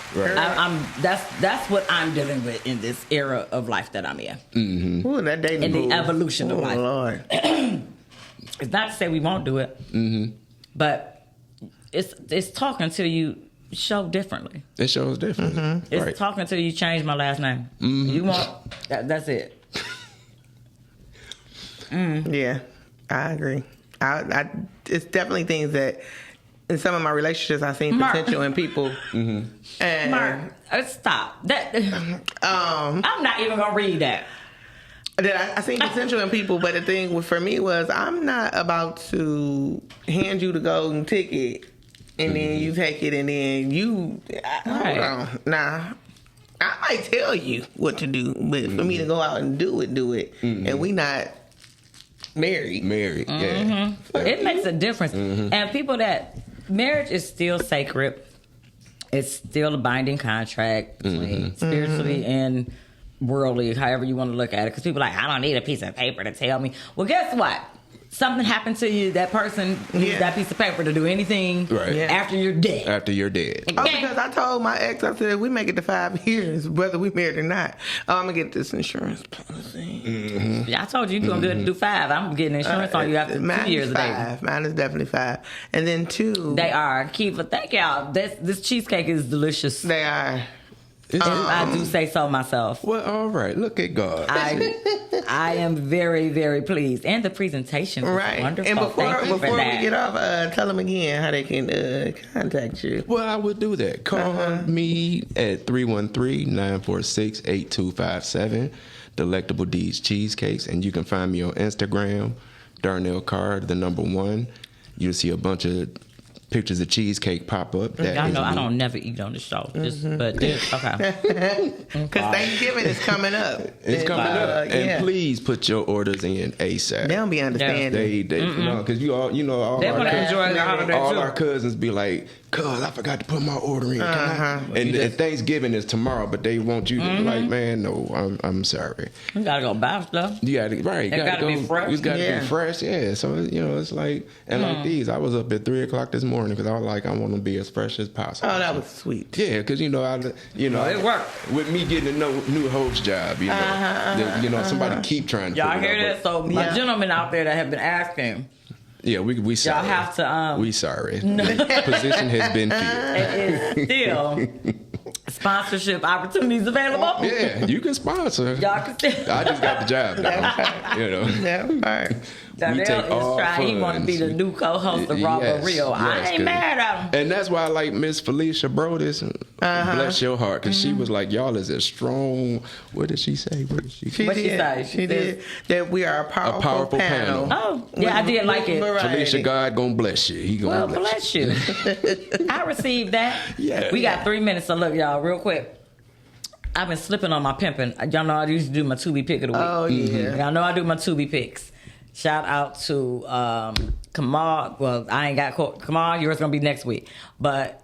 That's what I'm dealing with in this era of life that I'm in. Mm-hmm. Ooh, that dating in the evolution of life. Lord. It's not to say we won't do it, but it's talking to you show differently. It shows differently. Mm-hmm. It's talking to you change my last name. You want that's it. Yeah, I agree. I it's definitely things that in some of my relationships I've seen potential in people. And Mark, stop. That I'm not even gonna read that. I seen potential in people, but the thing for me was I'm not about to hand you the golden ticket and then you take it and then you hold on. Nah. I might tell you what to do, but for me to go out and do it, and we not married, yeah. It makes a difference. And people that marriage is still sacred. It's still a binding contract between spiritually and worldly, however you want to look at it. Because people are like, I don't need a piece of paper to tell me. Well, guess what? Something happened to you, that person needs that piece of paper to do anything after you're dead. After you're dead. Oh, because I told my ex, I said, we make it to 5 years, whether we married or not. I'm going to get this insurance policy. Yeah, I told you you're going to do 5. I'm getting insurance on you after 2 years of dating. Mine is definitely 5. And then 2. They are. Kiefer, thank y'all. This cheesecake is delicious. They are. I do say so myself. Well, all right. Look at God. I am very, very pleased. And the presentation was wonderful. And before we that. get off, tell them again how they can contact you. Well, I would do that. Call me at 313-946-8257, Delectable D's Cheesecakes. And you can find me on Instagram, Darnell Card, the number 1. You'll see a bunch of pictures of cheesecake pop up. Y'all know I don't never eat on the show. But okay. Because Thanksgiving is coming up. It's coming up. And please put your orders in ASAP. They don't be understanding. They because you all they want to enjoy the holiday too. All our cousins be like, cuz I forgot to put my order in. And Thanksgiving is tomorrow, but they want you to be like, man, no, I'm sorry. You gotta go buy stuff. You gotta gotta be fresh. You gotta be fresh, yeah. So it's like like these. I was up at 3:00 this morning because I was like, I want to be as fresh as possible. Oh, that was sweet. Yeah, because it worked with me getting a new host job. Somebody keep trying to. Y'all hear that? So my gentlemen out there that have been asking. Yeah, we sorry. Y'all have to. We sorry. Position has been filled. It is still sponsorship opportunities available. Yeah, you can sponsor. Y'all can still. I just got the job, though. Yeah, all right. Darnell is trying. He want to be the new co-host of RawbutReal. I ain't mad at him. And that's why I like Miss Felicia Brodus. Bless your heart, because she was like, y'all is a strong. What did she say? She did that we are a powerful panel. Oh, yeah, I did like it. Felicia, God gonna bless you. He gonna bless you. I received that. Yeah. We got 3 minutes, so look, y'all, real quick. I've been slipping on my pimping. Y'all know I used to do my Tubi pick of the week. Oh, yeah. Y'all know I do my Tubi picks. Shout out to Kamal. Well, I ain't got Kamal. Yours gonna be next week. But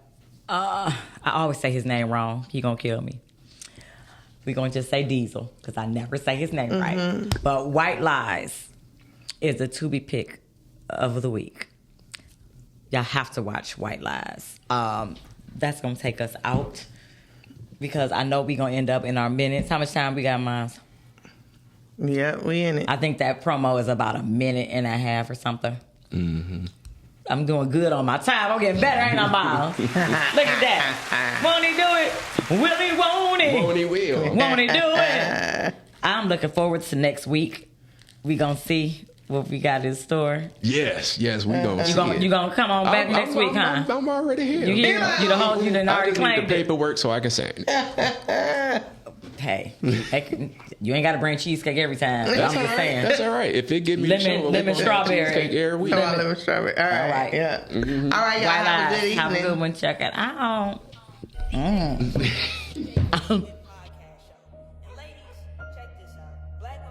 I always say his name wrong. He gonna kill me. We gonna just say Diesel because I never say his name right. But White Lies is the Tubi pick of the week. Y'all have to watch White Lies. That's gonna take us out because I know we gonna end up in our minutes. How much time we got, Miles? Yeah, we in it. I think that promo is about 1.5 minutes or something. I'm doing good on my time. I'm getting better, ain't I, Miles? Look at that. Won't he do it? Will he, won't he? Won't he, will. Won't he do it? I'm looking forward to next week. We gonna see what we got in store. Yes, we gonna see it. You gonna come on back next week, huh? I'm already here. You here? You done already claimed need the paperwork so I can sing. Hey, you ain't got to bring cheesecake every time. I'm just saying. That's all right. If it give me lemon strawberry. Cheesecake every week. Lemon strawberry. All right. Yeah. All right, y'all. Have a good evening. Have a good one. Check it out. Black women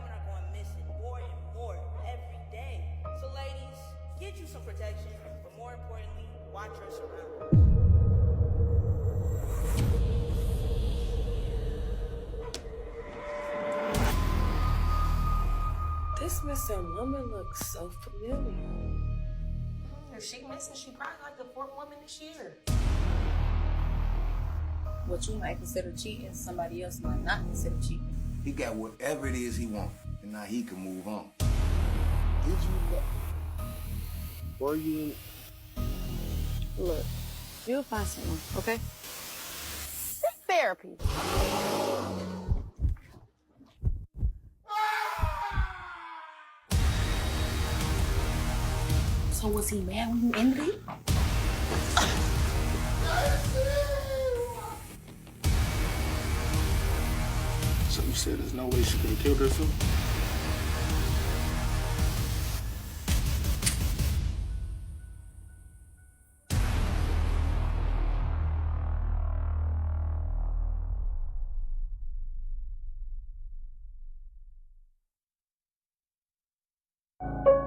are going missing more and more every day. So ladies, get you This missing woman looks so familiar. If she missing, she probably like the fourth woman this year. What you might consider cheating, somebody else might not consider cheating. He got whatever it is he wants, and now he can move on. Did you look? Were you in? Look, you'll find someone, okay? Seek therapy. So was he mad when you ended it? So you said there's no way she could have killed herself? You